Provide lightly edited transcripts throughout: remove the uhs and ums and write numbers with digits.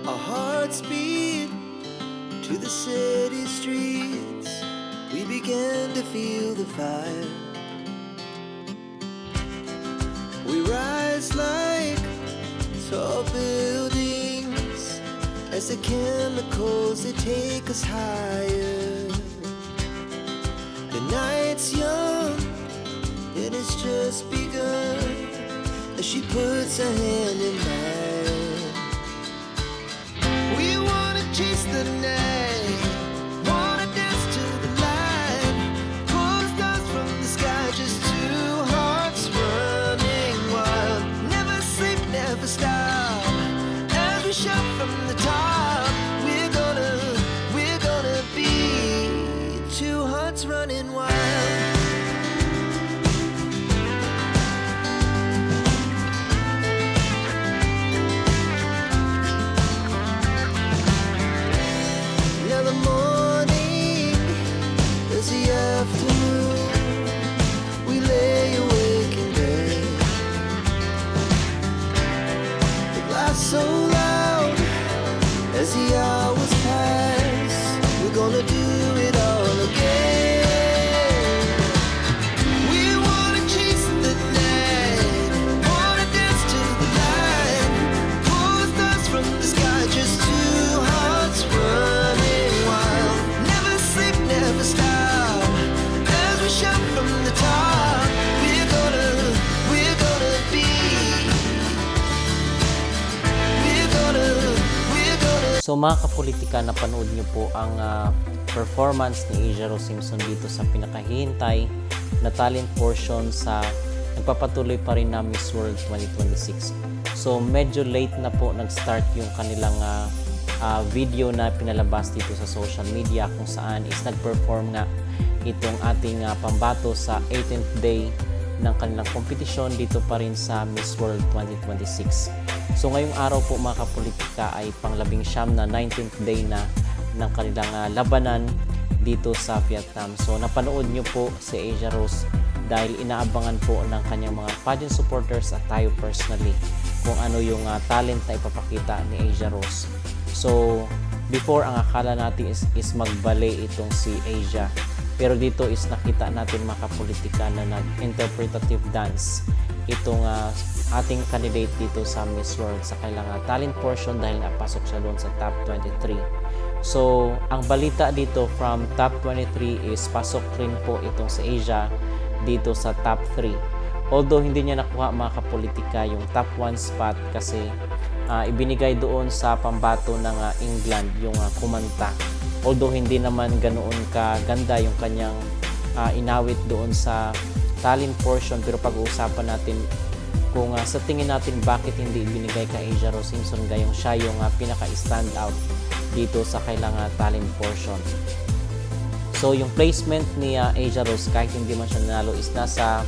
Our hearts beat to the city streets. We began to feel the fire. We rise like tall buildings as the chemicals, they take us higher. The night's young and it's just begun as she puts her hand in mine. We wanna chase the night, wanna dance to the light, pull stars from the sky, just two hearts running wild. Never sleep, never stop, as we shout from the top. We're gonna be two hearts running wild. Now the morning is the afternoon. We lay awake in bed. The glass so loud as the hours pass. We're gonna do it all again. We wanna chase the night, wanna dance to the light, pull stars from the sky, just two hearts running wild. Never sleep, never stop, as we shout from the top. We're gonna be, we're gonna. So mga kapolitika, napanood niyo po ang performance ni Asia Rose Simpson dito sa pinakahihintay na talent portion sa nagpapatuloy pa rin na Miss World 2026. So medyo late na po nag-start yung kanilang video na pinalabas dito sa social media, kung saan is nag-perform nga itong ating pambato sa 18th day ng kanilang kompetisyon dito pa rin sa Miss World 2026. So ngayong araw po mga kapolitika ay pang-19 na 19th day na ng kanilang labanan dito sa Vietnam. So napanood nyo po si Asia Rose dahil inaabangan po ng kanyang mga pageant supporters at tayo personally kung ano yung talent na ipapakita ni Asia Rose. So before, ang akala natin is mag-ballet itong si Asia. Pero dito is nakita natin mga kapolitika na nag-interpretative dance itong ating candidate dito sa Miss World sa kailang talent portion dahil napasok siya doon sa top 23. So, ang balita dito from top 23 is pasok rin po itong si Asia dito sa top 3. Although hindi niya nakuha mga kapolitika yung top 1 spot kasi ibinigay doon sa pambato ng England yung kumanta. Although hindi naman ganoon kaganda yung kanyang inawit doon sa talent portion, pero pag-uusapan natin kung sa tingin natin bakit hindi ibinigay kay Asia Rose Simpson gayong siya yung pinaka-stand out dito sa kailangan talent portion. So yung placement ni Asia Rose, kahit hindi man siya nanalo, is nasa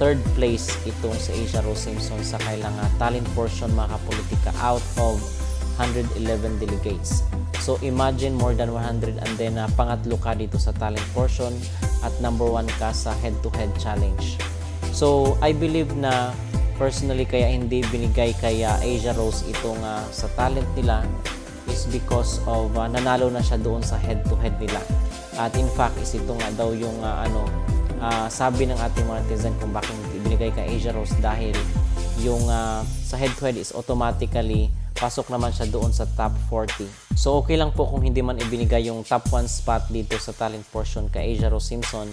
third place itong si Asia Rose Simpson sa kailangan talent portion mga kapolitika out of 111 delegates. So imagine more than 100 and then pangatlo ka dito sa talent portion at number 1 ka sa head-to-head challenge. So I believe na personally kaya hindi binigay kay Asia Rose itong sa talent nila is because of nanalo na siya doon sa head-to-head nila. At in fact is ito nga daw yung sabi ng ating mga netizen kung bakit binigay kay Asia Rose dahil yung sa head-to-head is automatically pasok naman siya doon sa top 40. So okay lang po kung hindi man ibinigay yung top 1 spot dito sa talent portion kay Asia Rose Simpson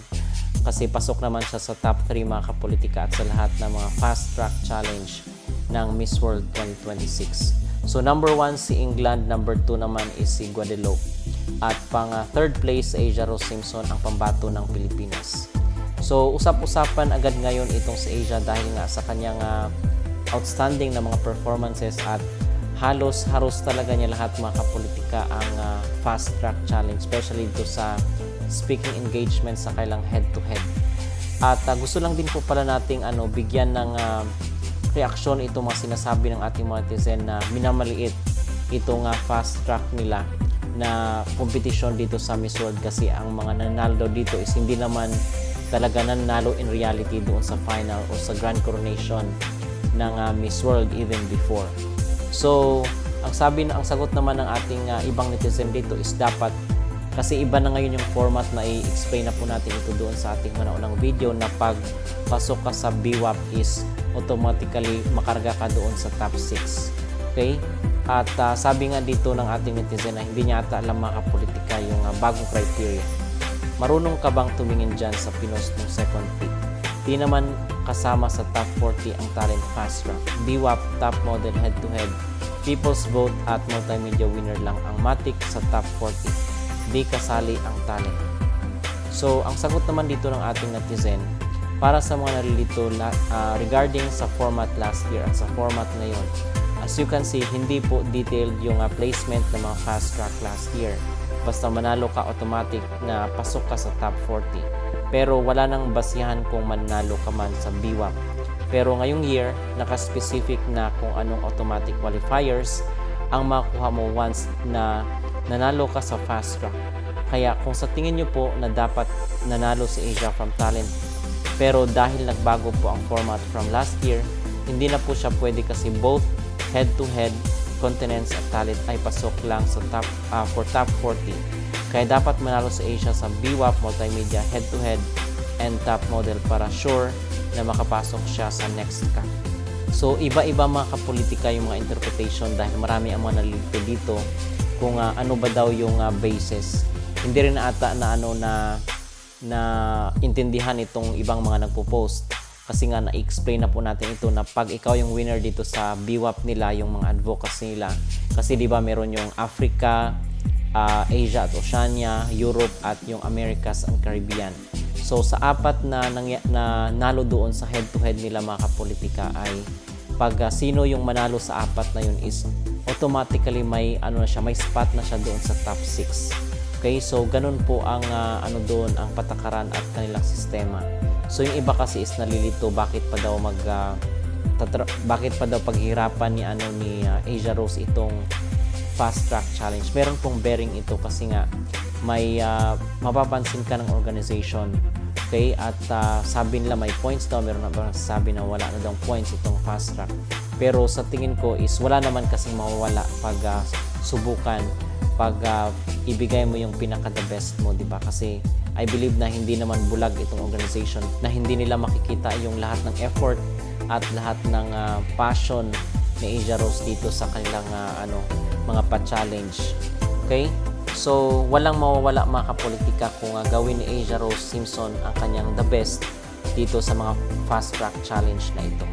kasi pasok naman siya sa top 3 mga kapolitika at sa lahat ng mga fast track challenge ng Miss World 2026. So number 1 si England, number 2 naman is si Guadeloupe. At pang third place Asia Rose Simpson ang pambato ng Pilipinas. So usap-usapan agad ngayon itong si Asia dahil nga sa kanyang outstanding na mga performances at halos talaga niya lahat mga kapolitika ang fast track challenge, especially dito sa speaking engagement sa kailang head-to-head. At gusto lang din po pala nating bigyan ng reaksyon itong mga sinasabi ng ating mga netizen na minamaliit itong fast track nila na competition dito sa Miss World kasi ang mga nanalo dito is hindi naman talaga nanalo in reality doon sa final o sa grand coronation ng Miss World even before. So, ang ang sagot naman ng ating ibang netizen dito is dapat, kasi iba na ngayon yung format na i-explain na po natin ito doon sa ating unang video, na pag pasok ka sa BWAP is automatically makarga ka doon sa top 6. Okay? At sabi nga dito ng ating netizen na hindi niya ata alam mga kapolitika yung bagong criteria. Marunong ka bang tumingin dyan sa pinost ng second pick? Di naman kasama sa top 40 ang talent fast track. BWAP, top model, head-to-head, people's vote at multimedia winner lang ang matik sa top 40. Di kasali ang talent. So, ang sagot naman dito ng ating netizen, para sa mga nalilito regarding sa format last year at sa format ngayon, as you can see, hindi po detailed yung placement ng mga fast track last year. Basta manalo ka, automatic na pasok ka sa top 40. Pero wala nang basihan kung manalo ka man sa BWAP. Pero ngayong year, naka-specific na kung anong automatic qualifiers ang makuha mo once na nanalo ka sa fast track. Kaya kung sa tingin nyo po na dapat nanalo si Asia from talent, pero dahil nagbago po ang format from last year, hindi na po siya pwede kasi both head-to-head, continents at talent ay pasok lang sa for top 40. Kaya dapat manalo si Asia sa BWAP, multimedia, head-to-head, and top model para sure na makapasok siya sa next cup. So, iba-iba mga kapolitika yung mga interpretation dahil marami ang mga nalilito dito kung ano ba daw yung basis. Hindi rin ata na intindihan itong ibang mga nagpo-post. Kasi nga na-explain na po natin ito na pag ikaw yung winner dito sa BWAP nila, yung mga advocacy nila, kasi di ba meron yung Africa, Asia at Oceania, Europe at yung Americas and Caribbean. So sa apat na nalo doon sa head-to-head nila mga kapolitika ay pag sino yung manalo sa apat na yun is automatically may may spot na siya doon sa top 6. Okay, so ganun po ang doon ang patakaran at kanilang sistema. So yung iba kasi is nalilito bakit pa daw paghirapan ni Asia Rose itong fast track challenge. Meron pong bearing ito kasi nga may mapapansin ka ng organization. Okay, at sabi nila may points daw, meron na sabi na wala na daw points itong fast track. Pero sa tingin ko is wala naman kasing mawawala pag subukan, pag ibigay mo yung pinaka the best mo, di ba? Kasi I believe na hindi naman bulag itong organization, na hindi nila makikita yung lahat ng effort at lahat ng passion ni Asia Rose dito sa kanilang mga pa-challenge. Okay? So, walang mawawala mga kapolitika kung gawin ni Asia Rose Simpson ang kanyang the best dito sa mga fast track challenge na ito.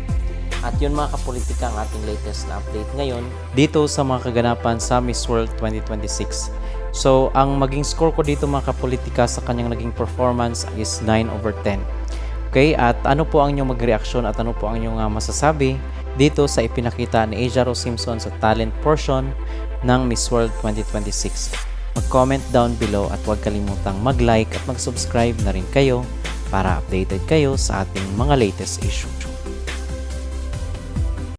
At yun mga kapolitika ang ating latest na update ngayon dito sa mga kaganapan sa Miss World 2026. So, ang maging score ko dito mga kapolitika sa kanyang naging performance is 9/10. Okay, at ano po ang inyong magreaksyon at ano po ang inyong masasabi dito sa ipinakita ni Asia Rose Simpson sa talent portion ng Miss World 2026. Mag-comment down below at huwag kalimutang mag-like at mag-subscribe na rin kayo para updated kayo sa ating mga latest issue.